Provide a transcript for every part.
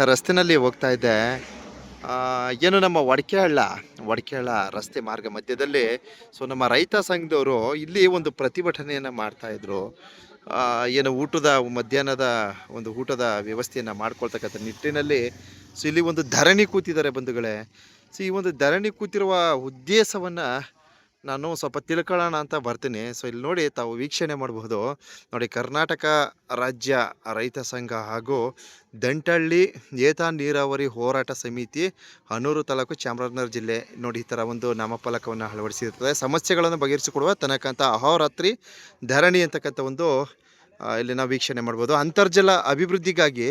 ರಸ್ತೆನಲ್ಲಿ ಹೋಗ್ತಾ ಇದ್ದೆ. ಏನು ನಮ್ಮ ಒಡಕೆಹಳ್ಳ ರಸ್ತೆ ಮಾರ್ಗ ಮಧ್ಯದಲ್ಲಿ ನಮ್ಮ ರೈತ ಸಂಘದವರು ಇಲ್ಲಿ ಒಂದು ಪ್ರತಿಭಟನೆಯನ್ನು ಮಾಡ್ತಾ ಇದ್ರು. ಏನು ಮಧ್ಯಾಹ್ನದ ಒಂದು ಊಟದ ವ್ಯವಸ್ಥೆಯನ್ನು ಮಾಡ್ಕೊಳ್ತಕ್ಕಂಥ ನಿಟ್ಟಿನಲ್ಲಿ ಇಲ್ಲಿ ಒಂದು ಧರಣಿ ಕೂತಿದ್ದಾರೆ ಬಂಧುಗಳೇ. ಈ ಒಂದು ಧರಣಿ ಕೂತಿರುವ ಉದ್ದೇಶವನ್ನು ನಾನು ಸ್ವಲ್ಪ ತಿಳ್ಕೊಳ್ಳೋಣ ಅಂತ ಬರ್ತೀನಿ. ಇಲ್ಲಿ ನೋಡಿ, ತಾವು ವೀಕ್ಷಣೆ ಮಾಡಬಹುದು. ನೋಡಿ, ಕರ್ನಾಟಕ ರಾಜ್ಯ ರೈತ ಸಂಘ ಹಾಗೂ ದಂಟಳ್ಳಿ ಏತ ನೀರಾವರಿ ಹೋರಾಟ ಸಮಿತಿ, ಹನೂರು ತಾಲೂಕು, ಚಾಮರಾಜನಗರ ಜಿಲ್ಲೆ. ನೋಡಿ, ಈ ಥರ ಒಂದು ನಾಮಫಲಕವನ್ನು ಅಳವಡಿಸಿರ್ತದೆ. ಸಮಸ್ಯೆಗಳನ್ನು ಬಗೆಹರಿಸಿಕೊಡುವ ತನಕ ಅಹೋರಾತ್ರಿ ಧರಣಿ ಅಂತಕ್ಕಂಥ ಒಂದು ಇಲ್ಲಿ ನಾವು ವೀಕ್ಷಣೆ ಮಾಡ್ಬೋದು. ಅಂತರ್ಜಲ ಅಭಿವೃದ್ಧಿಗಾಗಿ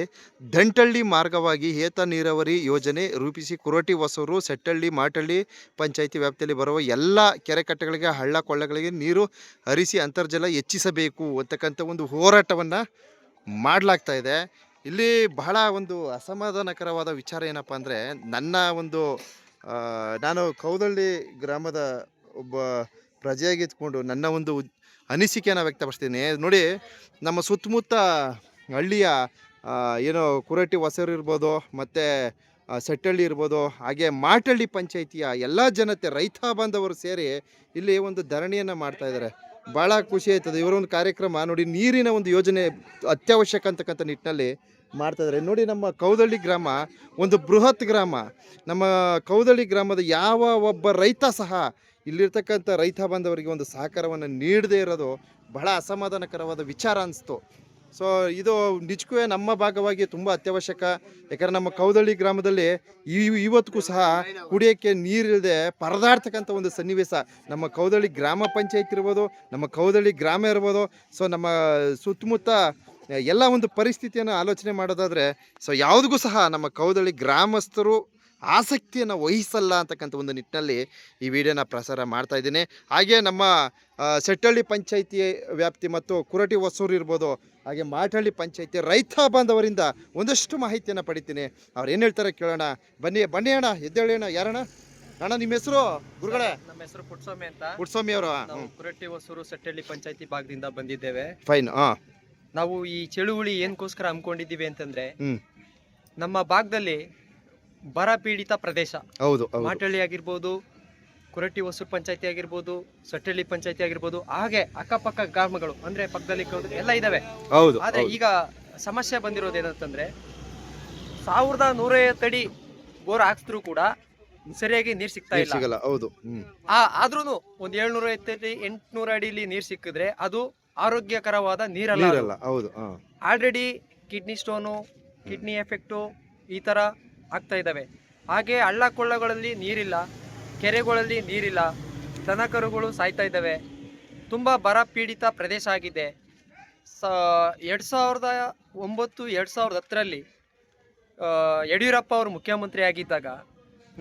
ದಂಟಳ್ಳಿ ಮಾರ್ಗವಾಗಿ ಏತ ನೀರಾವರಿ ಯೋಜನೆ ರೂಪಿಸಿ ಕುರಟಿ, ಹೊಸೂರು, ಸೆಟ್ಟಳ್ಳಿ, ಮಾಟಳ್ಳಿ ಪಂಚಾಯಿತಿ ವ್ಯಾಪ್ತಿಯಲ್ಲಿ ಬರುವ ಎಲ್ಲ ಕೆರೆಕಟ್ಟೆಗಳಿಗೆ, ಹಳ್ಳ ಕೊಳ್ಳಗಳಿಗೆ ನೀರು ಹರಿಸಿ ಅಂತರ್ಜಲ ಹೆಚ್ಚಿಸಬೇಕು ಅಂತಕ್ಕಂಥ ಒಂದು ಹೋರಾಟವನ್ನು ಮಾಡಲಾಗ್ತಾ ಇದೆ. ಇಲ್ಲಿ ಬಹಳ ಒಂದು ಅಸಮಾಧಾನಕರವಾದ ವಿಚಾರ ಏನಪ್ಪ ಅಂದರೆ, ನಾನು ಕೌದಳ್ಳಿ ಗ್ರಾಮದ ಒಬ್ಬ ಪ್ರಜೆಯಾಗಿದ್ಕೊಂಡು ನನ್ನ ಒಂದು ಅನಿಸಿಕೆಯನ್ನು ವ್ಯಕ್ತಪಡಿಸ್ತೀನಿ. ನೋಡಿ, ನಮ್ಮ ಸುತ್ತಮುತ್ತ ಹಳ್ಳಿಯ ಏನೋ ಕುರಟಿ, ಹೊಸೂರು ಇರ್ಬೋದು, ಮತ್ತು ಸೆಟ್ಟಳ್ಳಿ ಇರ್ಬೋದು, ಹಾಗೆ ಮಾಟಳ್ಳಿ ಪಂಚಾಯಿತಿಯ ಎಲ್ಲ ಜನತೆ, ರೈತ ಬಾಂಧವರು ಸೇರಿ ಇಲ್ಲಿ ಒಂದು ಧರಣಿಯನ್ನು ಮಾಡ್ತಾ ಇದ್ದಾರೆ. ಭಾಳ ಖುಷಿ ಆಯ್ತದೆ. ಇವರ ಒಂದು ಕಾರ್ಯಕ್ರಮ ನೋಡಿ, ನೀರಿನ ಒಂದು ಯೋಜನೆ ಅತ್ಯವಶ್ಯಕ ಅಂತಕ್ಕಂಥ ನಿಟ್ಟಿನಲ್ಲಿ ಮಾಡ್ತಾಯಿದ್ದಾರೆ. ನೋಡಿ, ನಮ್ಮ ಕೌದಳ್ಳಿ ಗ್ರಾಮ ಒಂದು ಬೃಹತ್ ಗ್ರಾಮ. ನಮ್ಮ ಕೌದಳ್ಳಿ ಗ್ರಾಮದ ಯಾವ ಒಬ್ಬ ರೈತ ಸಹ ಇಲ್ಲಿರ್ತಕ್ಕಂಥ ರೈತ ಬಾಂಧವರಿಗೆ ಒಂದು ಸಹಕಾರವನ್ನು ನೀಡದೇ ಇರೋದು ಬಹಳ ಅಸಮಾಧಾನಕರವಾದ ವಿಚಾರ ಅನಿಸ್ತು. ಇದು ನಿಜಕ್ಕೂ ನಮ್ಮ ಭಾಗವಾಗಿ ತುಂಬ ಅತ್ಯವಶ್ಯಕ. ಯಾಕಂದರೆ ನಮ್ಮ ಕೌದಳ್ಳಿ ಗ್ರಾಮದಲ್ಲಿ ಇವತ್ತಿಗೂ ಸಹ ಕುಡಿಯೋಕ್ಕೆ ನೀರಿಲ್ಲದೆ ಪರದಾಡ್ತಕ್ಕಂಥ ಒಂದು ಸನ್ನಿವೇಶ. ನಮ್ಮ ಕೌದಳ್ಳಿ ಗ್ರಾಮ ಪಂಚಾಯತ್ ಇರ್ಬೋದು, ನಮ್ಮ ಕೌದಳ್ಳಿ ಗ್ರಾಮ ಇರ್ಬೋದು, ನಮ್ಮ ಸುತ್ತಮುತ್ತ ಎಲ್ಲ ಒಂದು ಪರಿಸ್ಥಿತಿಯನ್ನು ಆಲೋಚನೆ ಮಾಡೋದಾದರೆ ಯಾವುದಿಗೂ ಸಹ ನಮ್ಮ ಕೌದಳ್ಳಿ ಗ್ರಾಮಸ್ಥರು ಆಸಕ್ತಿಯನ್ನು ವಹಿಸಲ್ಲ ಅಂತಕ್ಕಂಥ ಒಂದು ನಿಟ್ಟಿನಲ್ಲಿ ಈ ವಿಡಿಯೋನ ಪ್ರಸಾರ ಮಾಡ್ತಾ ಇದ್ದೀನಿ. ಹಾಗೆ ನಮ್ಮ ಸೆಟ್ಟಳ್ಳಿ ಪಂಚಾಯಿತಿ ವ್ಯಾಪ್ತಿ ಮತ್ತು ಕುರಟಿ, ಹೊಸೂರು ಇರ್ಬೋದು, ಹಾಗೆ ಮಾಟಳ್ಳಿ ಪಂಚಾಯಿತಿ ರೈತ ಬಾಂಧವರಿಂದ ಒಂದಷ್ಟು ಮಾಹಿತಿಯನ್ನು ಪಡಿತೀನಿ. ಅವ್ರು ಏನು ಹೇಳ್ತಾರೆ ಕೇಳೋಣ. ಬನ್ನಿ ಅಣ್ಣ, ಎದ್ದೇಳಿ ಅಣ್ಣ. ಯಾರಣ್ಣ ಅಣ್ಣ ನಿಮ್ಮ ಹೆಸರು? ಗುರುಗಳೇ, ನಮ್ಮ ಹೆಸರು ಪುಟ್ಸ್ವಾಮಿ ಅಂತ. ಪುಟ್ಸ್ವಾಮಿ ಅವರು ಕುರಟಿ, ಹೊಸೂರು, ಸೆಟ್ಟಳ್ಳಿ ಪಂಚಾಯಿತಿ ಭಾಗದಿಂದ ಬಂದಿದ್ದೇವೆ. ಫೈನ್. ನಾವು ಈ ಚಳುವಳಿ ಏನಕ್ಕೋಸ್ಕರ ಹಮ್ಮಿಕೊಂಡಿದ್ದೀವಿ ಅಂತಂದ್ರೆ, ನಮ್ಮ ಭಾಗದಲ್ಲಿ ಬರ ಪೀಡಿತ ಪ್ರದೇಶ. ಹೌದು. ಮಾಟಳ್ಳಿ ಆಗಿರ್ಬೋದು, ಕುರಟಿ, ಹೊಸೂರು ಪಂಚಾಯತಿ ಆಗಿರ್ಬೋದು, ಸೆಟ್ಟಳ್ಳಿ ಪಂಚಾಯತಿ ಆಗಿರ್ಬೋದು, ಹಾಗೆ ಅಕ್ಕಪಕ್ಕ ಗ್ರಾಮಗಳು ಅಂದ್ರೆ ಪಕ್ಕದಲ್ಲಿ ಎಲ್ಲ ಇದಾವೆ. ಹೌದು. ಆದ್ರೆ ಈಗ ಸಮಸ್ಯೆ ಬಂದಿರೋದು ಏನಂತಂದ್ರೆ, 1150 ಅಡಿ ಬೋರ್ ಹಾಕ್ಸಿದ್ರು ಕೂಡ ಸರಿಯಾಗಿ ನೀರ್ ಸಿಗ್ತಾ ಇಲ್ಲ. ಹೌದು. ಆದ್ರೂ ಒಂದ್ 750 ಅಡಿ 800 ಅಡಿಲಿ ನೀರ್ ಸಿಕ್ಕಿದ್ರೆ ಅದು ಆರೋಗ್ಯಕರವಾದ ನೀರಲ್ಲ. ಹೌದು. Already kidney stone, kidney effect ಈ ತರ ಆಗ್ತಾ ಇದ್ದಾವೆ. ಹಾಗೆ ಹಳ್ಳ ಕೊಳ್ಳಗಳಲ್ಲಿ ನೀರಿಲ್ಲ, ಕೆರೆಗಳಲ್ಲಿ ನೀರಿಲ್ಲ, ದನಕರುಗಳು ಸಾಯ್ತಾ ಇದ್ದಾವೆ. ತುಂಬ ಬರ ಪೀಡಿತ ಪ್ರದೇಶ ಆಗಿದೆ. 2009-2010ರಲ್ಲಿ ಯಡಿಯೂರಪ್ಪ ಅವರು ಮುಖ್ಯಮಂತ್ರಿ ಆಗಿದ್ದಾಗ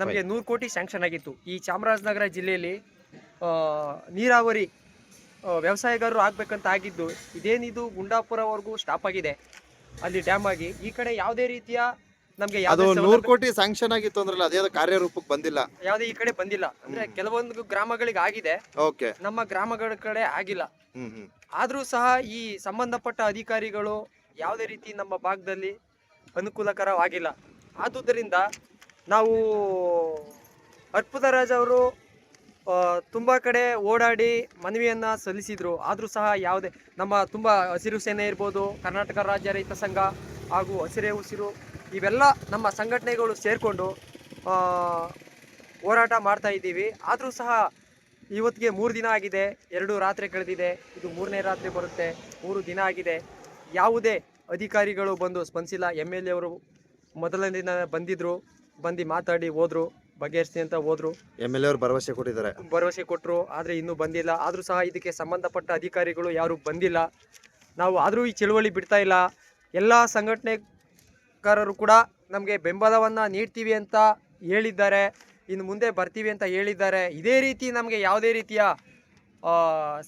ನಮಗೆ 100 ಕೋಟಿ ಸ್ಯಾಂಕ್ಷನ್ ಆಗಿತ್ತು. ಈ ಚಾಮರಾಜನಗರ ಜಿಲ್ಲೆಯಲ್ಲಿ ನೀರಾವರಿ ವ್ಯವಸಾಯಗಾರರು ಆಗ್ಬೇಕಂತ ಆಗಿದ್ದು, ಇದೇನಿದು ಗುಂಡಾಪುರವರೆಗೂ ಸ್ಟಾಪ್ ಆಗಿದೆ. ಅಲ್ಲಿ ಡ್ಯಾಮ್ ಆಗಿ ಈ ಕಡೆ ಯಾವುದೇ ರೀತಿಯ ನಮ್ಗೆ 100 ಕೋಟಿ ಸ್ಯಾಂಕ್ಷನ್ ಆಗಿತ್ತು ಅಂದ್ರಲ್ಲ, ಅದೇ ಕಾರ್ಯರೂಪಕ್ಕೆ ಬಂದಿಲ್ಲ. ಯಾವುದೇ ಈ ಕಡೆ ಬಂದಿಲ್ಲ. ಅಂದ್ರೆ ಕೆಲವೊಂದು ಗ್ರಾಮಗಳಿಗೆ ಆಗಿದೆ, ನಮ್ಮ ಗ್ರಾಮಗಳ ಕಡೆ ಆಗಿಲ್ಲ. ಆದ್ರೂ ಸಹ ಈ ಸಂಬಂಧಪಟ್ಟ ಅಧಿಕಾರಿಗಳು ಯಾವುದೇ ರೀತಿ ನಮ್ಮ ಭಾಗದಲ್ಲಿ ಅನುಕೂಲಕರವಾಗಿಲ್ಲ. ಆದುದರಿಂದ ನಾವು ಅರ್ಪುತರಾಜ್ ಅವರು ತುಂಬಾ ಕಡೆ ಓಡಾಡಿ ಮನವಿಯನ್ನ ಸಲ್ಲಿಸಿದ್ರು. ಆದ್ರೂ ಸಹ ಯಾವುದೇ ನಮ್ಮ ತುಂಬಾ ಹಸಿರು ಸೇನೆ ಇರ್ಬೋದು, ಕರ್ನಾಟಕ ರಾಜ್ಯ ರೈತ ಸಂಘ ಹಾಗೂ ಹಸಿರೇ ಉಸಿರು ಇವೆಲ್ಲ ನಮ್ಮ ಸಂಘಟನೆಗಳು ಸೇರಿಕೊಂಡು ಹೋರಾಟ ಮಾಡ್ತಾ ಇದ್ದೀವಿ. ಆದರೂ ಸಹ ಇವತ್ತಿಗೆ 3 ದಿನ ಆಗಿದೆ, 2 ರಾತ್ರಿ ಕಳೆದಿದೆ, ಇದು 3ನೇ ರಾತ್ರಿ ಬರುತ್ತೆ. 3 ದಿನ ಆಗಿದೆ, ಯಾವುದೇ ಅಧಿಕಾರಿಗಳು ಬಂದು ಸ್ಪಂದಿಸಿಲ್ಲ. MLA ಅವರು ಮೊದಲನೇ ದಿನ ಬಂದಿದ್ರು, ಬಂದು ಮಾತಾಡಿ ಹೋದ್ರು, ಬಗೆಹರಿಸ್ತೀನಿ ಅಂತ ಹೋದ್ರು. MLA ಅವರು ಭರವಸೆ ಕೊಟ್ಟರು, ಆದರೆ ಇನ್ನೂ ಬಂದಿಲ್ಲ. ಆದರೂ ಸಹ ಇದಕ್ಕೆ ಸಂಬಂಧಪಟ್ಟ ಅಧಿಕಾರಿಗಳು ಯಾರು ಬಂದಿಲ್ಲ. ನಾವು ಆದರೂ ಈ ಚಳುವಳಿ ಬಿಡ್ತಾ ಇಲ್ಲ. ಎಲ್ಲ ಸಂಘಟನೆಕಾರರು ಕೂಡ ನಮಗೆ ಬೆಂಬಲವನ್ನು ನೀಡ್ತೀವಿ ಅಂತ ಹೇಳಿದ್ದಾರೆ, ಇನ್ನು ಮುಂದೆ ಬರ್ತೀವಿ ಅಂತ ಹೇಳಿದ್ದಾರೆ. ಇದೇ ರೀತಿ ನಮಗೆ ಯಾವುದೇ ರೀತಿಯ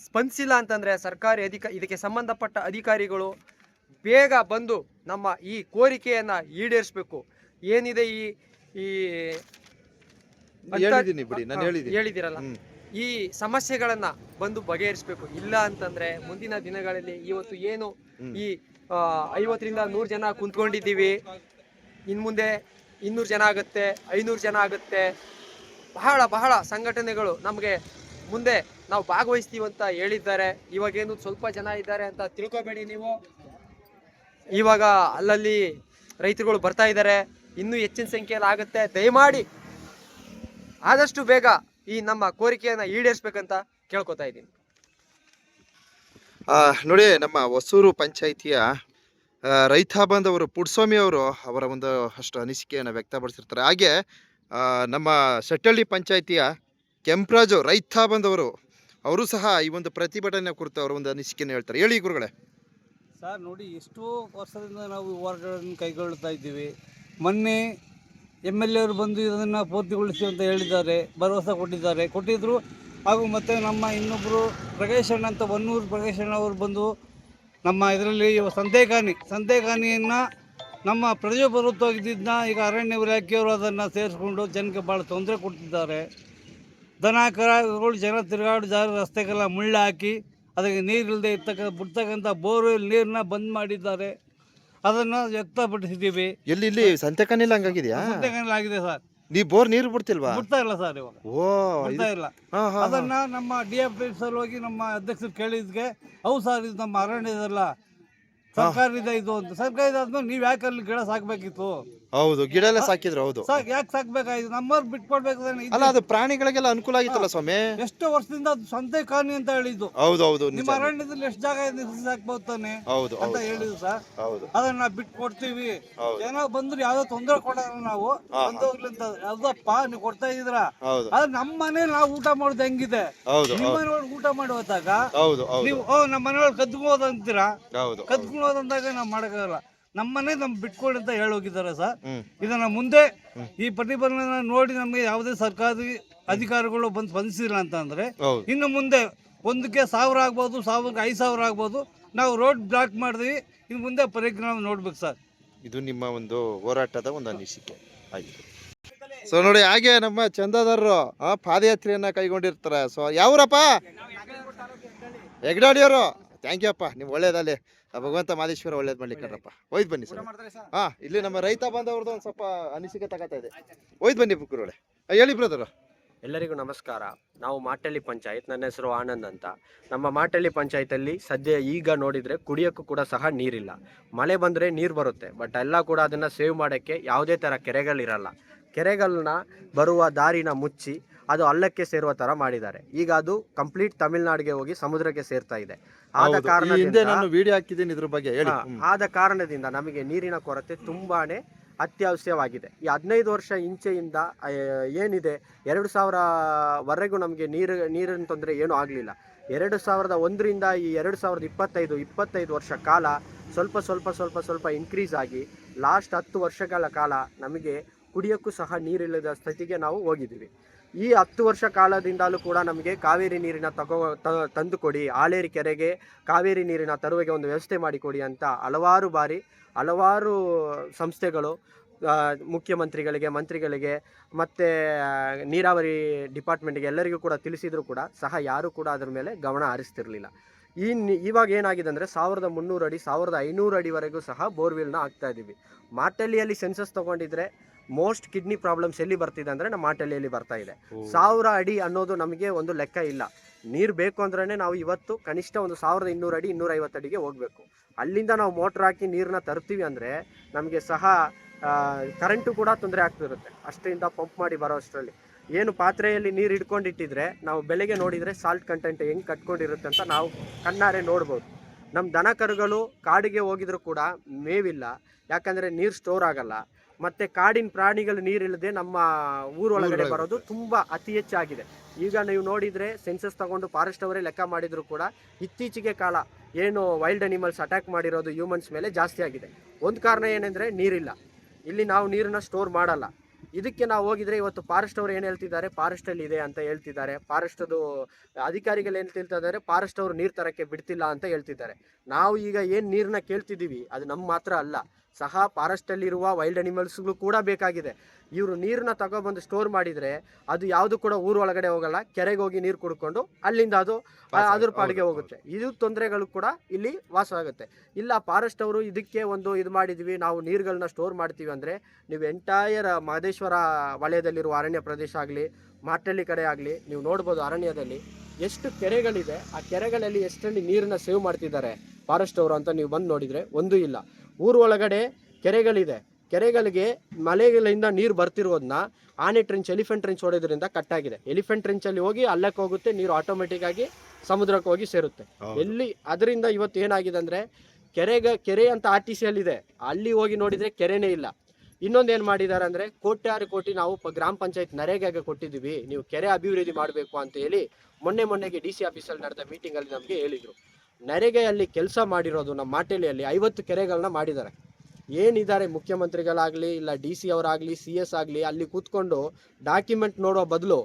ಸ್ಪಂದಿಸಿಲ್ಲ ಅಂತಂದರೆ ಸರ್ಕಾರಿ ಇದಕ್ಕೆ ಸಂಬಂಧಪಟ್ಟ ಅಧಿಕಾರಿಗಳು ಬೇಗ ಬಂದು ನಮ್ಮ ಈ ಕೋರಿಕೆಯನ್ನು ಈಡೇರಿಸಬೇಕು. ಏನಿದೆ ಈ ಹೇಳಿದಿರಲ್ಲ, ಈ ಸಮಸ್ಯೆಗಳನ್ನು ಬಂದು ಬಗೆಹರಿಸಬೇಕು. ಇಲ್ಲ ಅಂತಂದರೆ ಮುಂದಿನ ದಿನಗಳಲ್ಲಿ ಇವತ್ತು ಏನು ಈ 50ರಿಂದ 100 ಜನ ಕುಂತ್ಕೊಂಡಿದ್ದೀವಿ, ಇನ್ನು ಮುಂದೆ 200 ಜನ ಆಗುತ್ತೆ, 500 ಜನ ಆಗುತ್ತೆ. ಬಹಳ ಬಹಳ ಸಂಘಟನೆಗಳು ನಮಗೆ ಮುಂದೆ ನಾವು ಭಾಗವಹಿಸ್ತೀವಿ ಅಂತ ಹೇಳಿದ್ದಾರೆ. ಇವಾಗೇನು ಸ್ವಲ್ಪ ಜನ ಇದ್ದಾರೆ ಅಂತ ತಿಳ್ಕೊಬೇಡಿ ನೀವು. ಇವಾಗ ಅಲ್ಲಲ್ಲಿ ರೈತರುಗಳು ಬರ್ತಾ ಇದ್ದಾರೆ, ಇನ್ನೂ ಹೆಚ್ಚಿನ ಸಂಖ್ಯೆಯಲ್ಲಿ ಆಗುತ್ತೆ. ದಯಮಾಡಿ ಆದಷ್ಟು ಬೇಗ ಈ ನಮ್ಮ ಕೋರಿಕೆಯನ್ನು ಈಡೇರಿಸ್ಬೇಕಂತ ಕೇಳ್ಕೊತಾ ಇದ್ದೀನಿ. ನೋಡಿ, ನಮ್ಮ ಹೊಸೂರು ಪಂಚಾಯಿತಿಯ ರೈತ ಬಾಂಧವರು ಪುಡ್ಸ್ವಾಮಿ ಅವರು ಅವರ ಒಂದು ಅಷ್ಟು ಅನಿಸಿಕೆಯನ್ನು ವ್ಯಕ್ತಪಡಿಸಿರ್ತಾರೆ. ಹಾಗೆ ನಮ್ಮ ಸೆಟ್ಟಳ್ಳಿ ಪಂಚಾಯಿತಿಯ ಕೆಂಪರಾಜು ರೈತ ಬಾಂಧವರು ಅವರು ಸಹ ಈ ಒಂದು ಪ್ರತಿಭಟನೆ ಕುರಿತು ಅವರ ಒಂದು ಅನಿಸಿಕೆಯನ್ನು ಹೇಳ್ತಾರೆ. ಹೇಳಿ ಗುರುಗಳೇ. ಸರ್ ನೋಡಿ, ಎಷ್ಟೋ ವರ್ಷದಿಂದ ನಾವು ಹೋರಾಟಗಳನ್ನು ಕೈಗೊಳ್ಳುತ್ತಾ ಇದ್ದೀವಿ. ಮೊನ್ನೆ MLA ಅವರು ಬಂದು ಇದನ್ನು ಪೂರ್ತಿಗೊಳಿಸಿ ಅಂತ ಹೇಳಿದ್ದಾರೆ, ಭರವಸೆ ಕೊಟ್ಟಿದ್ದರು. ಹಾಗೂ ಮತ್ತು ನಮ್ಮ ಇನ್ನೊಬ್ಬರು ಪ್ರಕಾಶಣ್ಣ ಅಂತ ಹೊನ್ನೂರು ಪ್ರಕಾಶಣ್ಣ ಅವರು ಬಂದು ನಮ್ಮ ಇದರಲ್ಲಿ ಸಂತೆಕಾನಿಯನ್ನು ನಮ್ಮ ಪ್ರಜಾಪ್ರಭುತ್ವ ಇದ್ದಿದ್ದನ್ನ ಈಗ ಅರಣ್ಯ ಇಲಾಖೆಯವರು ಅದನ್ನು ಸೇರಿಸ್ಕೊಂಡು ಜನಕ್ಕೆ ಭಾಳ ತೊಂದರೆ ಕೊಡ್ತಿದ್ದಾರೆ. ದನ ಕರುಗಳು ಜನ ತಿರುಗಾಡು ಜಾಗ ರಸ್ತೆಗೆಲ್ಲ ಮುಳ್ಳು ಹಾಕಿ ಅದಕ್ಕೆ ನೀರಿಲ್ಲದೆ ಬಿಡ್ತಕ್ಕಂಥ ಬೋರ್ವೆಲ್ ನೀರನ್ನ ಬಂದ್ ಮಾಡಿದ್ದಾರೆ. ಅದನ್ನು ವ್ಯಕ್ತಪಡಿಸಿದ್ದೀವಿ. ಇಲ್ಲಿ ಸಂತೆಕಾನಿಲ್ಲ ಹಂಗಾಗಿದೆಯಾ? ಸಂತೆಕಾನಿಲ್ಲ ಆಗಿದೆ ಸರ್. ನೀವು ಬೋರ್ ನೀರು ಬಿಡ್ತಿಲ್ವಾ? ಬಿಡ್ತಾ ಇಲ್ಲ ಸರ್, ಇವಾಗ ಬಿಡ್ತಾ ಇಲ್ಲ. ಅದನ್ನ ನಮ್ಮ DFP ಸಲುವಾಗಿ ನಮ್ಮ ಅಧ್ಯಕ್ಷರು ಕೇಳಿದ್ಗೆ, ಹೌದು ಸರ್, ಇದು ನಮ್ಮ ಅರಣ್ಯದಲ್ಲ, ಸರ್ಕಾರದ ಇದು ಅಂತ. ಸರ್ಕಾರ ಇದಾದ್ಮೇಲೆ ನೀವು ಯಾಕೆ ಅಲ್ಲಿ ಗಿಡ ಸಾಕ್ಬೇಕಿತ್ತು? ಹೌದು, ಗಿಡ ಎಲ್ಲ ಸಾಕಿದ್ರು. ಹೌದು, ಯಾಕೆ ಸಾಕ್ಬೇಕಾಯ್ತು? ನಮ್ಮವ್ರು ಬಿಟ್ಕೊಡ್ಬೇಕು. ಅಲ್ಲ, ಅದು ಪ್ರಾಣಿಗಳಿಗೆಲ್ಲ ಅನುಕೂಲ ಆಗಿತ್ತಲ್ಲ ಸ್ವಾಮಿ. ಎಷ್ಟೋ ವರ್ಷದಿಂದ ಅದು ಸಂತೆಕಾನಿ ಅಂತ ಹೇಳಿದ್ದು. ಹೌದು, ನಿಮ್ಮ ಅರಣ್ಯದಲ್ಲಿ ಎಷ್ಟು ಜಾಗ ಇದೆ ಸಾಕ್ಬೋದು ತಾನೆ ಅಂತ ಹೇಳಿದ್ರು ಸರ್. ಅದನ್ನ ಬಿಟ್ಕೊಡ್ತೀವಿ. ಏನೋ ಬಂದ್ರು ಯಾವ್ದೋ ತೊಂದರೆ ಕೊಡೋಣ ನಾವು ಬಂದೋಗ್ಲಿಂತ. ಯಾವ್ದಪ್ಪ ನೀವು ಕೊಡ್ತಾ ಇದ್ರ? ಆದ್ರೆ ನಮ್ಮ ಮನೇಲಿ ನಾವು ಊಟ ಮಾಡೋದು ಹೆಂಗಿದೆ? ನಿಮ್ಮ ಮನೆಯೊಳಗೆ ಊಟ ಮಾಡಿ ಹೋದಾಗ ನೀವು ನಮ್ಮ ಮನೆಯೊಳಗೆ ಕದ್ಕೋದು ಅಂತೀರಾ. ಕದ್ಕೊಳ್ಳೋದು ಅಂದಾಗ ನಾವು ಮಾಡಕ್ಕಾಗಲ್ಲ. ನಮ್ಮನೆ ಬಿಟ್ಕೊಡಿ ಅಂತ ಹೇಳೋಗಿದ್ದಾರೆ ಸರ್. ಇದನ್ನ ಮುಂದೆ ಈ ಪ್ರತಿಭಟನೆ ನೋಡಿ ನಮಗೆ ಯಾವುದೇ ಸರ್ಕಾರಿ ಅಧಿಕಾರಿಗಳು ಬಂದು ಸ್ಪಂದಿಸಿಲ್ಲ ಅಂತಂದ್ರೆ ಇನ್ನು ಮುಂದೆ ಒಂದಕ್ಕೆ 1000 ಆಗ್ಬೋದು, 1000ಕ್ಕೆ 5000 ಆಗ್ಬೋದು. ನಾವು ರೋಡ್ ಬ್ಲಾಕ್ ಮಾಡಿದ್ವಿ. ಇನ್ನು ಮುಂದೆ ಪರಿಕ್ರಮ ನೋಡ್ಬೇಕು ಸರ್. ಇದು ನಿಮ್ಮ ಒಂದು ಹೋರಾಟದ ಒಂದು ಅನಿಸಿಕೆ ಆಗಿದೆ. ಸೊ ನೋಡಿ, ಹಾಗೆ ನಮ್ಮ ಚಂದಾದಾರರು ಪಾದಯಾತ್ರೆಯನ್ನ ಕೈಗೊಂಡಿರ್ತಾರೆ. ಸೊ ಯಾವ್ರಪ್ಪ? ಹೆಗ್ಡಾಡಿಯವರು. ಥ್ಯಾಂಕ್ ಯು ಅಪ್ಪ, ನೀವು ಒಳ್ಳೇದಲ್ಲಿ ಭಗವಂತ ಮಾದೇಶ್ವರ ಒಳ್ಳೇದು ಮಾಡ್ಲಿಕ್ಕೆ ಕಣ್ರಪ್ಪ. ಒಯ್ದು ಬನ್ನಿ ಸರ್. ಇಲ್ಲಿ ನಮ್ಮ ರೈತ ಬಾಂಧವ್ರದ್ದು ಒಂದು ಸ್ವಲ್ಪ ಅನಿಸಿಕೆ ತಗೋತಾ ಇದೆ. ಒಯ್ದು ಬನ್ನಿ ಗುರುಗಳೇ. ಹೇಳಿ ಬ್ರದರ್. ಎಲ್ಲರಿಗೂ ನಮಸ್ಕಾರ. ನಾವು ಮಾಟಳ್ಳಿ ಪಂಚಾಯತ್, ನನ್ನ ಹೆಸರು ಆನಂದ್ ಅಂತ. ನಮ್ಮ ಮಾಟಳ್ಳಿ ಪಂಚಾಯತಲ್ಲಿ ಸದ್ಯ ಈಗ ನೋಡಿದರೆ ಕುಡಿಯೋಕ್ಕೂ ಕೂಡ ಸಹ ನೀರಿಲ್ಲ. ಮಳೆ ಬಂದರೆ ನೀರು ಬರುತ್ತೆ, ಬಟ್ ಎಲ್ಲ ಕೂಡ ಅದನ್ನು ಸೇವ್ ಮಾಡೋಕ್ಕೆ ಯಾವುದೇ ಥರ ಕೆರೆಗಳಿರಲ್ಲ. ಕೆರೆಗಳನ್ನ ಬರುವ ದಾರಿನ ಮುಚ್ಚಿ ಅದು ಹಳ್ಳಕ್ಕೆ ಸೇರುವ ಥರ ಮಾಡಿದ್ದಾರೆ. ಈಗ ಅದು ಕಂಪ್ಲೀಟ್ ತಮಿಳ್ನಾಡಿಗೆ ಹೋಗಿ ಸಮುದ್ರಕ್ಕೆ ಸೇರ್ತಾ ಇದೆ. ಆದ ಕಾರಣದಿಂದ ನಮಗೆ ನೀರಿನ ಕೊರತೆ ತುಂಬಾನೇ ಅತ್ಯವಶ್ಯವಾಗಿದೆ. ಈ 15 ವರ್ಷ ಇಂಚೆಯಿಂದ ಏನಿದೆ 2000ವರೆಗೂ ನಮಗೆ ನೀರಿನ ತೊಂದರೆ ಏನೂ ಆಗಲಿಲ್ಲ. 2001ರಿಂದ ಈ 2025 ವರ್ಷ ಕಾಲ ಸ್ವಲ್ಪ ಇನ್ಕ್ರೀಸ್ ಆಗಿ ಲಾಸ್ಟ್ 10 ವರ್ಷಗಳ ಕಾಲ ನಮಗೆ ಕುಡಿಯೋಕ್ಕೂ ಸಹ ನೀರಿಲ್ಲದ ಸ್ಥಿತಿಗೆ ನಾವು ಹೋಗಿದ್ದೀವಿ. ಈ 10 ವರ್ಷ ಕಾಲದಿಂದಲೂ ಕೂಡ ನಮಗೆ ಕಾವೇರಿ ನೀರಿನ ತಂದು ಕೊಡಿ, ಆಲೇರಿ ಕೆರೆಗೆ ಕಾವೇರಿ ನೀರಿನ ತರುವೆಗೆ ಒಂದು ವ್ಯವಸ್ಥೆ ಮಾಡಿಕೊಡಿ ಅಂತ ಹಲವಾರು ಸಂಸ್ಥೆಗಳು ಮುಖ್ಯಮಂತ್ರಿಗಳಿಗೆ, ಮಂತ್ರಿಗಳಿಗೆ ಮತ್ತು ನೀರಾವರಿ ಡಿಪಾರ್ಟ್ಮೆಂಟ್ಗೆ ಎಲ್ಲರಿಗೂ ಕೂಡ ತಿಳಿಸಿದರೂ ಕೂಡ ಸಹ ಯಾರೂ ಕೂಡ ಅದರ ಮೇಲೆ ಗಮನ ಹರಿಸ್ತಿರಲಿಲ್ಲ. ಇವಾಗ ಏನಾಗಿದೆ ಅಂದರೆ 1300 ಅಡಿ 1500 ಅಡಿವರೆಗೂ ಸಹ ಬೋರ್ವೆಲ್ನ ಹಾಕ್ತಾ ಇದ್ದೀವಿ. ಮಾಟಳ್ಳಿಯಲ್ಲಿ ಸೆನ್ಸಸ್ ತೊಗೊಂಡಿದ್ರೆ ಮೋಸ್ಟ್ ಕಿಡ್ನಿ ಪ್ರಾಬ್ಲಮ್ಸ್ ಎಲ್ಲಿ ಬರ್ತಿದೆ ಅಂದರೆ ನಮ್ಮ ಮಾಟಳ್ಳಿಯಲ್ಲಿ ಬರ್ತಾ ಇದೆ. 1000 ಅಡಿ ಅನ್ನೋದು ನಮಗೆ ಒಂದು ಲೆಕ್ಕ ಇಲ್ಲ. ನೀರು ಬೇಕು ಅಂದ್ರೆ ನಾವು ಇವತ್ತು ಕನಿಷ್ಠ ಒಂದು 1200 ಅಡಿ 250 ಅಡಿಗೆ ಹೋಗಬೇಕು. ಅಲ್ಲಿಂದ ನಾವು ಮೋಟ್ರ್ ಹಾಕಿ ನೀರನ್ನ ತರ್ತೀವಿ ಅಂದರೆ ನಮಗೆ ಸಹ ಕರೆಂಟು ಕೂಡ ತೊಂದರೆ ಆಗ್ತಿರುತ್ತೆ. ಅಷ್ಟರಿಂದ ಪಂಪ್ ಮಾಡಿ ಬರೋ ಅಷ್ಟರಲ್ಲಿ ಏನು ಪಾತ್ರೆಯಲ್ಲಿ ನೀರು ಇಟ್ಕೊಂಡಿಟ್ಟಿದ್ರೆ ನಾವು ಬೆಳಗ್ಗೆ ನೋಡಿದರೆ ಸಾಲ್ಟ್ ಕಂಟೆಂಟ್ ಹೆಂಗೆ ಕಟ್ಕೊಂಡಿರುತ್ತೆ ಅಂತ ನಾವು ಕಣ್ಣಾರೆ ನೋಡ್ಬೋದು. ನಮ್ಮ ದನ ಕರುಗಳು ಕಾಡಿಗೆ ಹೋಗಿದ್ರು ಕೂಡ ಮೇವಿಲ್ಲ, ಯಾಕಂದರೆ ನೀರು ಸ್ಟೋರ್ ಆಗಲ್ಲ. ಮತ್ತು ಕಾಡಿನ ಪ್ರಾಣಿಗಳು ನೀರಿಲ್ಲದೆ ನಮ್ಮ ಊರೊಳಗಡೆ ಬರೋದು ತುಂಬ ಅತಿ ಹೆಚ್ಚಾಗಿದೆ. ಈಗ ನೀವು ನೋಡಿದರೆ ಸೆನ್ಸಸ್ ತಗೊಂಡು ಫಾರೆಸ್ಟ್ ಅವರೇ ಲೆಕ್ಕ ಮಾಡಿದರೂ ಕೂಡ ಇತ್ತೀಚೆಗೆ ಕಾಲ ಏನು ವೈಲ್ಡ್ ಅನಿಮಲ್ಸ್ ಅಟ್ಯಾಕ್ ಮಾಡಿರೋದು ಹ್ಯೂಮನ್ಸ್ ಮೇಲೆ ಜಾಸ್ತಿ ಆಗಿದೆ. ಒಂದು ಕಾರಣ ಏನೆಂದರೆ ನೀರಿಲ್ಲ. ಇಲ್ಲಿ ನಾವು ನೀರನ್ನು ಸ್ಟೋರ್ ಮಾಡಲ್ಲ. ಇದಕ್ಕೆ ನಾವು ಹೋಗಿದ್ರೆ ಇವತ್ತು ಫಾರೆಸ್ಟ್ ಅವರು ಏನು ಹೇಳ್ತಿದ್ದಾರೆ, ಫಾರೆಸ್ಟಲ್ಲಿ ಇದೆ ಅಂತ ಹೇಳ್ತಿದ್ದಾರೆ. ಫಾರೆಸ್ಟದು ಅಧಿಕಾರಿಗಳು ಏನು ಹೇಳ್ತಿದ್ದಾರೆ, ಫಾರೆಸ್ಟ್ ಅವರು ನೀರು ತರೋಕ್ಕೆ ಬಿಡ್ತಿಲ್ಲ ಅಂತ ಹೇಳ್ತಿದ್ದಾರೆ. ನಾವು ಈಗ ಏನು ನೀರನ್ನ ಕೇಳ್ತಿದ್ದೀವಿ ಅದು ನಮ್ಮ ಮಾತ್ರ ಅಲ್ಲ, ಸಹ ಫಾರೆಸ್ಟಲ್ಲಿರುವ ವೈಲ್ಡ್ ಅನಿಮಲ್ಸ್ಗಳು ಕೂಡ ಬೇಕಾಗಿದೆ. ಇವರು ನೀರನ್ನ ತಗೊಬಂದು ಸ್ಟೋರ್ ಮಾಡಿದರೆ ಅದು ಯಾವುದು ಕೂಡ ಊರು ಒಳಗಡೆ ಹೋಗಲ್ಲ, ಕೆರೆಗೆ ಹೋಗಿ ನೀರು ಕುಡ್ಕೊಂಡು ಅಲ್ಲಿಂದ ಅದು ಅದ್ರ ಪಾಡಿಗೆ ಹೋಗುತ್ತೆ. ಇದು ತೊಂದರೆಗಳು ಕೂಡ ಇಲ್ಲಿ ವಾಸವಾಗುತ್ತೆ. ಇಲ್ಲ ಫಾರೆಸ್ಟ್ ಅವರು ಇದಕ್ಕೆ ಒಂದು ಇದು ಮಾಡಿದ್ವಿ, ನಾವು ನೀರುಗಳನ್ನ ಸ್ಟೋರ್ ಮಾಡ್ತೀವಿ ಅಂದರೆ ನೀವು ಎಂಟೈರ್ ಮಹದೇಶ್ವರ ವಲಯದಲ್ಲಿರುವ ಅರಣ್ಯ ಪ್ರದೇಶ ಆಗಲಿ, ಮಾರ್ಟಳ್ಳಿ ಕಡೆ ಆಗಲಿ ನೀವು ನೋಡ್ಬೋದು ಅರಣ್ಯದಲ್ಲಿ ಎಷ್ಟು ಕೆರೆಗಳಿದೆ. ಆ ಕೆರೆಗಳಲ್ಲಿ ಎಷ್ಟರಲ್ಲಿ ನೀರನ್ನ ಸೇವ್ ಮಾಡ್ತಿದ್ದಾರೆ ಫಾರೆಸ್ಟ್ ಅವರು ಅಂತ ನೀವು ಬಂದು ನೋಡಿದರೆ ಒಂದೂ ಇಲ್ಲ. ಊರು ಒಳಗಡೆ ಕೆರೆಗಳಿದೆ, ಕೆರೆಗಳಿಗೆ ಮಲೆಗಳಿಂದ ನೀರು ಬರ್ತಿರೋದನ್ನ ಆನೆ ಟ್ರೆಂಚ್, ಎಲಿಫೆಂಟ್ ಟ್ರೆಂಚ್ ಹೊಡೋದ್ರಿಂದ ಕಟ್ಟಾಗಿದೆ. ಎಲಿಫೆಂಟ್ ಟ್ರೆಂಚಲ್ಲಿ ಹೋಗಿ ಅಲ್ಲಕ್ಕೆ ಹೋಗುತ್ತೆ ನೀರು, ಆಟೋಮೆಟಿಕ್ ಆಗಿ ಸಮುದ್ರಕ್ಕೆ ಹೋಗಿ ಸೇರುತ್ತೆ. ಎಲ್ಲಿ ಅದರಿಂದ ಇವತ್ತು ಏನಾಗಿದೆ ಅಂದರೆ ಕೆರೆ ಅಂತ RTC ಇದೆ, ಅಲ್ಲಿ ಹೋಗಿ ನೋಡಿದರೆ ಕೆರೆನೇ ಇಲ್ಲ. ಇನ್ನೊಂದು ಏನು ಮಾಡಿದ್ದಾರೆ ಅಂದರೆ ಕೋಟ್ಯಾರು ಕೋಟಿ ನಾವು ಗ್ರಾಮ ಪಂಚಾಯತ್ ನರೇಗಾಗೆ ಕೊಟ್ಟಿದ್ದೀವಿ, ನೀವು ಕೆರೆ ಅಭಿವೃದ್ಧಿ ಮಾಡಬೇಕು ಅಂತ ಹೇಳಿ ಮೊನ್ನೆಗೆ DC ಆಫೀಸಲ್ಲಿ ನಡೆದ ಮೀಟಿಂಗಲ್ಲಿ ನಮಗೆ ಹೇಳಿದರು. ನರೇಗೆಯಲ್ಲಿ ಕೆಲಸ ಮಾಡಿರೋದು ನಮ್ಮ ಮಾಟೆಲಿಯಲ್ಲಿ 50 ಕೆರೆಗಳನ್ನ ಮಾಡಿದ್ದಾರೆ. ಏನಿದ್ದಾರೆ ಮುಖ್ಯಮಂತ್ರಿಗಳಾಗಲಿ ಇಲ್ಲ DC ಅವರಾಗಲಿ CS ಆಗಲಿ ಅಲ್ಲಿ ಕೂತ್ಕೊಂಡು ಡಾಕ್ಯುಮೆಂಟ್ ನೋಡೋ ಬದಲು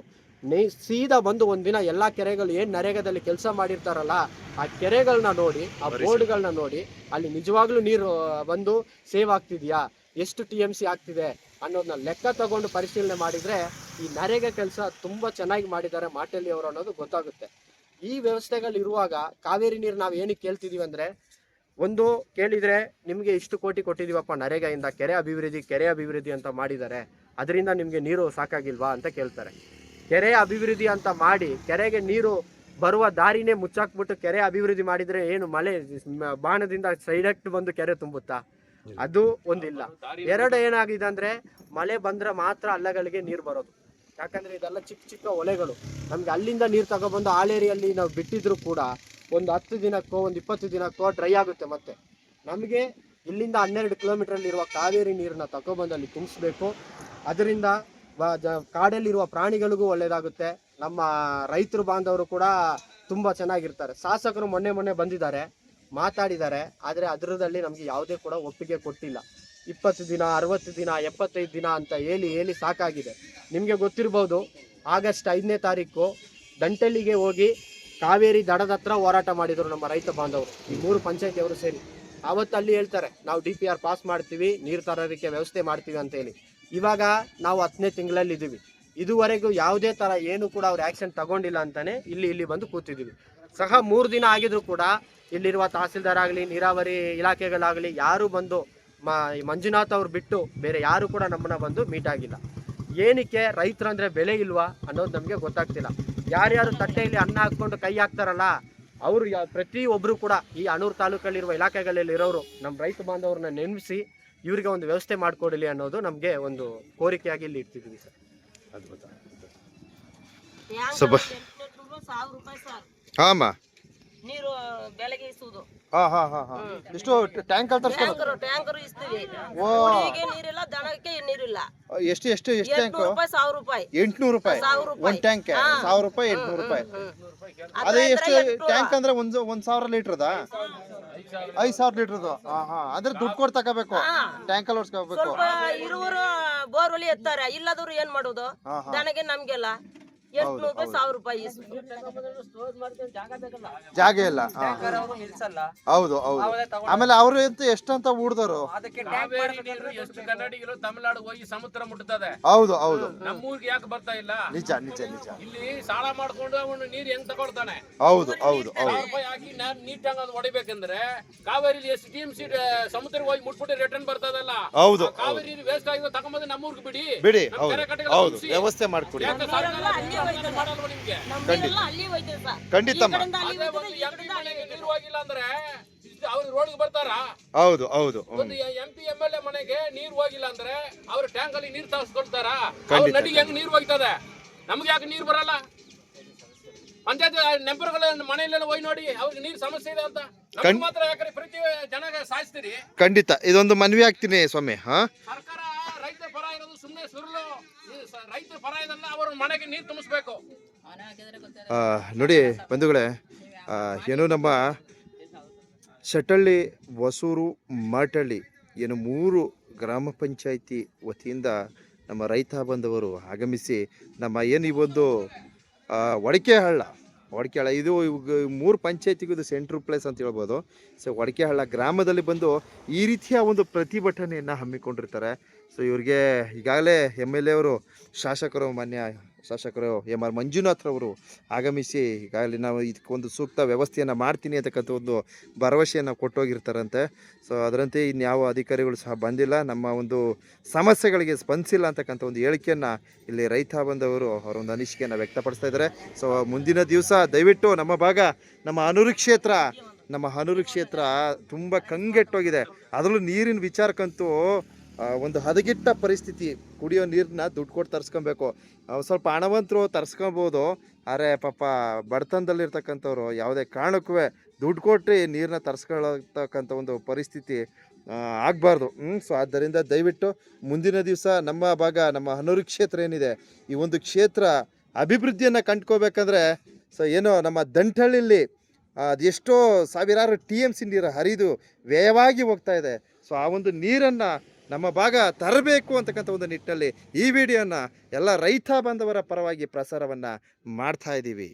ಸೀದಾ ಬಂದು ಒಂದಿನ ಎಲ್ಲ ಕೆರೆಗಳು ಏನು ನರೇಗಾದಲ್ಲಿ ಕೆಲಸ ಮಾಡಿರ್ತಾರಲ್ಲ ಆ ಕೆರೆಗಳನ್ನ ನೋಡಿ, ಆ ಬೋರ್ಡ್ಗಳನ್ನ ನೋಡಿ ಅಲ್ಲಿ ನಿಜವಾಗ್ಲೂ ನೀರು ಬಂದು ಸೇವ್ ಆಗ್ತಿದೆಯಾ, ಎಷ್ಟು TMC ಆಗ್ತಿದೆ ಅನ್ನೋದನ್ನ ಲೆಕ್ಕ ತಗೊಂಡು ಪರಿಶೀಲನೆ ಮಾಡಿದರೆ ಈ ನರೇಗಾ ಕೆಲಸ ತುಂಬ ಚೆನ್ನಾಗಿ ಮಾಡಿದ್ದಾರೆ ಮಾಟೆಲಿ ಅವರು ಅನ್ನೋದು ಗೊತ್ತಾಗುತ್ತೆ. ಈ ವ್ಯವಸ್ಥೆಗಳಿರುವಾಗ ಕಾವೇರಿ ನೀರು ನಾವು ಏನಕ್ಕೆ ಕೇಳ್ತಿದ್ದೀವಿ ಅಂದರೆ, ಒಂದು ಕೇಳಿದರೆ ನಿಮಗೆ ಇಷ್ಟು ಕೋಟಿ ಕೊಟ್ಟಿದ್ದೀವಪ್ಪ ನರೇಗಾಯಿಂದ ಕೆರೆ ಅಭಿವೃದ್ಧಿ ಅಂತ ಮಾಡಿದ್ದಾರೆ, ಅದರಿಂದ ನಿಮಗೆ ನೀರು ಸಾಕಾಗಿಲ್ವಾ ಅಂತ ಕೇಳ್ತಾರೆ. ಕೆರೆ ಅಭಿವೃದ್ಧಿ ಅಂತ ಮಾಡಿ ಕೆರೆಗೆ ನೀರು ಬರುವ ದಾರಿನೇ ಮುಚ್ಚಾಕ್ಬಿಟ್ಟು ಕೆರೆ ಅಭಿವೃದ್ಧಿ ಮಾಡಿದರೆ ಏನು ಮಳೆ ಬಾಣದಿಂದ ಸೈಡಕ್ಟ್ ಬಂದು ಕೆರೆ ತುಂಬುತ್ತಾ? ಅದು ಒಂದಿಲ್ಲ. ಎರಡು ಏನಾಗಿದೆ ಅಂದರೆ ಮಳೆ ಬಂದರೆ ಮಾತ್ರ ಹಳ್ಳಗಳಿಗೆ ನೀರು ಬರೋದು. ಯಾಕಂದರೆ ಇದೆಲ್ಲ ಚಿಕ್ಕ ಹೊಳೆಗಳು, ನಮಗೆ ಅಲ್ಲಿಂದ ನೀರು ತಗೊಬಂದು ಆಳೇರಿಯಲ್ಲಿ ನಾವು ಬಿಟ್ಟಿದ್ರು ಕೂಡ ಒಂದು 10 ದಿನಕ್ಕೋ ಒಂದು 20 ದಿನಕ್ಕೋ ಡ್ರೈ ಆಗುತ್ತೆ. ಮತ್ತೆ ನಮಗೆ ಇಲ್ಲಿಂದ 12 ಕಿಲೋಮೀಟ್ರಲ್ಲಿರುವ ಕಾವೇರಿ ನೀರನ್ನ ತಗೊಬಂದು ಅಲ್ಲಿ ತುಂಬಿಸ್ಬೇಕು. ಅದರಿಂದ ಕಾಡಲ್ಲಿರುವ ಪ್ರಾಣಿಗಳಿಗೂ ಒಳ್ಳೆಯದಾಗುತ್ತೆ, ನಮ್ಮ ರೈತರು ಬಾಂಧವರು ಕೂಡ ತುಂಬ ಚೆನ್ನಾಗಿರ್ತಾರೆ. ಶಾಸಕರು ಮೊನ್ನೆ ಬಂದಿದ್ದಾರೆ, ಮಾತಾಡಿದ್ದಾರೆ, ಆದರೆ ಅದರದಲ್ಲಿ ನಮಗೆ ಯಾವುದೇ ಕೂಡ ಒಪ್ಪಿಗೆ ಕೊಟ್ಟಿಲ್ಲ. 20 ದಿನ 60 ದಿನ 75 ದಿನ ಅಂತ ಹೇಳಿ ಸಾಕಾಗಿದೆ. ನಿಮಗೆ ಗೊತ್ತಿರ್ಬೋದು, ಆಗಸ್ಟ್ 5ನೇ ತಾರೀಕು ದಂಟೆಲಿಗೆ ಹೋಗಿ ಕಾವೇರಿ ದಡದ ಹತ್ರ ಹೋರಾಟ ಮಾಡಿದರು ನಮ್ಮ ರೈತ ಬಾಂಧವರು, ಈ 3 ಪಂಚಾಯತಿಯವರು ಸೇರಿ. ಆವತ್ತು ಅಲ್ಲಿ ಹೇಳ್ತಾರೆ ನಾವು DPR ಪಾಸ್ ಮಾಡ್ತೀವಿ, ನೀರು ತರೋದಕ್ಕೆ ವ್ಯವಸ್ಥೆ ಮಾಡ್ತೀವಿ ಅಂತೇಳಿ. ಇವಾಗ ನಾವು 10ನೇ ತಿಂಗಳಲ್ಲಿ ಇದ್ದೀವಿ, ಇದುವರೆಗೂ ಯಾವುದೇ ಥರ ಏನು ಕೂಡ ಅವ್ರು ಆ್ಯಕ್ಷನ್ ತಗೊಂಡಿಲ್ಲ ಅಂತಲೇ ಇಲ್ಲಿ ಬಂದು ಕೂತಿದ್ದೀವಿ. ಸಹ 3 ದಿನ ಆಗಿದ್ರು ಕೂಡ ಇಲ್ಲಿರುವ ತಹಸೀಲ್ದಾರ್ ಆಗಲಿ, ನೀರಾವರಿ ಇಲಾಖೆಗಳಾಗಲಿ ಯಾರು ಬಂದು ಮಂಜುನಾಥ್ ಅವ್ರು ಬಿಟ್ಟು ಬೇರೆ ಯಾರು ಕೂಡ ನಮ್ಮನ್ನ ಬಂದು ಮೀಟ್ ಆಗಿಲ್ಲ. ಏನಕ್ಕೆ? ರೈತರಂದರೆ ಬೆಲೆ ಇಲ್ವಾ ಅನ್ನೋದು ನಮಗೆ ಗೊತ್ತಾಗ್ತಿಲ್ಲ. ಯಾರ್ಯಾರು ತಟ್ಟೆಯಲ್ಲಿ ಅನ್ನ ಹಾಕ್ಕೊಂಡು ಕೈ ಹಾಕ್ತಾರಲ್ಲ ಅವರು ಪ್ರತಿಯೊಬ್ಬರು ಕೂಡ ಈ ಅಣೂರು ತಾಲೂಕಲ್ಲಿರುವ ಇಲಾಖೆಗಳಲ್ಲಿ ಇರೋರು ನಮ್ಮ ರೈತ ಬಾಂಧವ್ರನ್ನ ನೆನೆಸಿ ಇವರಿಗೆ ಒಂದು ವ್ಯವಸ್ಥೆ ಮಾಡಿಕೊಡಲಿ ಅನ್ನೋದು ನಮಗೆ ಒಂದು ಕೋರಿಕೆಯಾಗಿ ಇಲ್ಲಿ ಇಡ್ತಿದ್ದೀವಿ ಸರ್. ಅದ್ಭುತ. ಹಾಂ ನೀರು ಬೆಳಗ್ಗೆ ಇಸುವುದು. ಎಷ್ಟು ಟ್ಯಾಂಕರ್ ಟ್ಯಾಂಕರ್ ಇಸ್ತೀವಿ. ಕೋಳಿಗೆ ನೀರಿಲ್ಲ, ದನಕ್ಕೆ ನೀರಿಲ್ಲ. ಎಷ್ಟು ಟ್ಯಾಂಕ್? 800 ರೂಪಾಯಿ, 1000 ರೂಪಾಯಿ. 800 ರೂಪಾಯಿ ಒಂದು ಟ್ಯಾಂಕ್, 1000 ರೂಪಾಯಿ 800 ರೂಪಾಯಿ. ಅದೇ ಎಷ್ಟು ಟ್ಯಾಂಕ್ ಅಂದ್ರೆ 1000 ಲೀಟರ್ದ? 5000 ಲೀಟರ್ದು. ಅದ್ರ ದುಡ್ಡು ಕೊಟ್ಟು ತಗೋಬೇಕು, ಟ್ಯಾಂಕಲ್ಲಿ ಓಡಿಸ್ಕೋಬೇಕು. ಸ್ವಲ್ಪ ಇರುವರು ಬೋರ್ವೆಲ್ ಎತ್ತಾರೆ, ಇಲ್ಲದವ್ರು ಏನ್ ಮಾಡೋದು? ದನಗೆ ನಮ್ಗೆಲ್ಲ 800 ರೂಪಾಯಿ, 1000 ರೂಪಾಯಿ. ಜಾಗ ಇಲ್ಲ. ಹೌದು. ಆಮೇಲೆ ಅವರು ಎಷ್ಟು ಅಂತ ಹೂಡ್ದರು. ಎಷ್ಟು ಕನ್ನಡಿಗರು ತಮಿಳುನಾಡು ಹೋಗಿ ಸಮುದ್ರ ಮುಟ್ಟುತ್ತದೆ. ಹೌದು. ನಮ್ಮೂರಿಗೆ ಯಾಕೆ ಬರ್ತಾ ಇಲ್ಲ? ನಿಜ. ಇಲ್ಲಿ ಸಾಲ ಮಾಡ್ಕೊಂಡು ಅವನು ನೀರು ಹೆಂಗ್ ತಗೊಳ್ತಾನೆ? ಹೌದು. ರೂಪಾಯಿ ಹಾಕಿ ನೀಟಾಗಿ ಅದು ಹೊಡಿಬೇಕಂದ್ರೆ ಕಾವೇರಿ ಎಷ್ಟು TMC ಸಮುದ್ರ ಹೋಗಿ ಮುಟ್ಬಿಟ್ಟು ರಿಟರ್ನ್ ಬರ್ತದಲ್ಲ. ಹೌದು. ಕಾವೇರಿ ವೇಸ್ಟ್ ಆಗಿರೋ ತಗೊಂಬಂದು ನಮ್ಮೂರ್ಗೆ ಬಿಡಿ. ಹೌದು, ವ್ಯವಸ್ಥೆ ಮಾಡ್ಕೊಡಿ. ಖಂಡಿತ. ನೀರು ಹೋಗಿಲ್ಲ ಅಂದ್ರೆ ಅವ್ರು ರೋಡ್ಗೆ ಬರ್ತಾರ? ಹೌದು. ಒಂದು MP MLA ಮನೆಗೆ ನೀರು ಹೋಗಿಲ್ಲ ಅಂದ್ರೆ ಅವ್ರ ಟ್ಯಾಂಕ್ ಅಲ್ಲಿ ನೀರು ತರಿಸ್ಕೊಳ್ತಾರ? ನದಿಗೆ ಹೆಂಗ್ ನೀರು ಹೋಗ್ತದೆ? ನಮ್ಗೆ ಯಾಕೆ ನೀರು ಬರಲ್ಲ? ಪಂಚಾಯತ್ ನೆಂಬರ್ಗಳ ಮನೆಯಲ್ಲೆಲ್ಲ ಹೋಗಿ ನೋಡಿ, ಅವ್ರಿಗೆ ನೀರು ಸಮಸ್ಯೆ ಇದೆ ಅಂತ. ನಮ್ಗೆ ಮಾತ್ರ ಯಾಕಂದ್ರೆ ಪ್ರತಿ ಜನ ಸಾಯಿಸ್ತೀರಿ? ಖಂಡಿತ ಇದೊಂದು ಮನವಿ ಆಗ್ತೀನಿ ಸ್ವಾಮಿ. ಸರ್ಕಾರ ರೈತರ ಪರ ಇರೋದು ಸುಮ್ಮನೆ ಸುರುಳು. ರೈತರ ಪರ ಇದಲ್ಲ, ಅವ್ರ ಮನೆಗೆ ನೀರು ತುಂಬಿಸ್ಬೇಕು. ನೋಡಿ ಬಂಧುಗಳೇ, ಏನು ನಮ್ಮ ಶೆಟ್ಟಳ್ಳಿ, ಹೊಸೂರು, ಮಾಟಳ್ಳಿ ಏನು 3 ಗ್ರಾಮ ಪಂಚಾಯಿತಿ ವತಿಯಿಂದ ನಮ್ಮ ರೈತ ಬಂಧುವರು ಆಗಮಿಸಿ ನಮ್ಮ ಏನು ಈ ಒಂದು ಒಡಕೆ ಹಳ್ಳ ಒಡಕೆಹಳ್ಳ ಇದು 3 ಪಂಚಾಯತಿಗೂ ಇದು ಸೆಂಟ್ರಲ್ ಪ್ಲೇಸ್ ಅಂತ ಹೇಳ್ಬೋದು. ಸೊ ಒಡಕೆಹಳ್ಳ ಗ್ರಾಮದಲ್ಲಿ ಬಂದು ಈ ರೀತಿಯ ಒಂದು ಪ್ರತಿಭಟನೆಯನ್ನು ಹಮ್ಮಿಕೊಂಡಿರ್ತಾರೆ. ಸೊ ಇವ್ರಿಗೆ ಈಗಾಗಲೇ MLA ಅವರು ಶಾಸಕರು ಮಾನ್ಯ ಶಾಸಕರು M.R. ಮಂಜುನಾಥ್ರವರು ಆಗಮಿಸಿ ಈಗಾಗಲೇ ನಾವು ಇದಕ್ಕೊಂದು ಸೂಕ್ತ ವ್ಯವಸ್ಥೆಯನ್ನು ಮಾಡ್ತೀನಿ ಅಂತಕ್ಕಂಥ ಒಂದು ಭರವಸೆಯನ್ನು ಕೊಟ್ಟೋಗಿರ್ತಾರಂತೆ. ಸೊ ಅದರಂತೆ ಇನ್ಯಾವ ಅಧಿಕಾರಿಗಳು ಸಹ ಬಂದಿಲ್ಲ, ನಮ್ಮ ಒಂದು ಸಮಸ್ಯೆಗಳಿಗೆ ಸ್ಪಂದಿಸಿಲ್ಲ ಅಂತಕ್ಕಂಥ ಒಂದು ಹೇಳಿಕೆಯನ್ನು ಇಲ್ಲಿ ರೈತ ಬಂದವರು ಅವರ ಒಂದು ಅನಿಸಿಕೆಯನ್ನು ವ್ಯಕ್ತಪಡಿಸ್ತಾ ಇದ್ದಾರೆ. ಸೊ ಮುಂದಿನ ದಿವಸ ದಯವಿಟ್ಟು ನಮ್ಮ ಭಾಗ ನಮ್ಮ ಹನೂರು ಕ್ಷೇತ್ರ ತುಂಬ ಕಂಗೆಟ್ಟೋಗಿದೆ. ಅದರಲ್ಲೂ ನೀರಿನ ವಿಚಾರಕ್ಕಂತೂ ಒಂದು ಹದಗೆಟ್ಟ ಪರಿಸ್ಥಿತಿ. ಕುಡಿಯೋ ನೀರನ್ನ ದುಡ್ಡು ಕೊಟ್ಟು ತರಿಸ್ಕೊಬೇಕು. ಸ್ವಲ್ಪ ಹಣವಂತರು ತರಿಸ್ಕೊಬೋದು, ಆದರೆ ಪಾಪ ಬಡತನದಲ್ಲಿರ್ತಕ್ಕಂಥವ್ರು ಯಾವುದೇ ಕಾರಣಕ್ಕೂ ದುಡ್ಡು ಕೊಟ್ಟು ನೀರನ್ನ ತರಿಸ್ಕೊಳ್ತಕ್ಕಂಥ ಒಂದು ಪರಿಸ್ಥಿತಿ ಆಗಬಾರ್ದು. ಸೊ ಆದ್ದರಿಂದ ದಯವಿಟ್ಟು ಮುಂದಿನ ದಿವಸ ನಮ್ಮ ಭಾಗ ನಮ್ಮ ಹನೂರು ಕ್ಷೇತ್ರ ಏನಿದೆ, ಈ ಒಂದು ಕ್ಷೇತ್ರ ಅಭಿವೃದ್ಧಿಯನ್ನು ಕಂಡ್ಕೋಬೇಕಂದ್ರೆ ಸೊ ಏನೋ ನಮ್ಮ ದಂಠಳ್ಳಿಲಿ ಅದೆಷ್ಟೋ ಸಾವಿರಾರು TMC ನೀರು ಹರಿದು ವ್ಯಯವಾಗಿ ಹೋಗ್ತಾ ಇದೆ. ಸೊ ಆ ಒಂದು ನೀರನ್ನು ನಮ್ಮ ಭಾಗ ತರಬೇಕು ಅಂತಕ್ಕಂಥ ಒಂದು ನಿಟ್ಟಿನಲ್ಲಿ ಈ ವಿಡಿಯೋನ ಎಲ್ಲ ರೈತ ಬಾಂಧವರ ಪರವಾಗಿ ಪ್ರಸಾರವನ್ನು ಮಾಡ್ತಾ ಇದ್ದೀವಿ.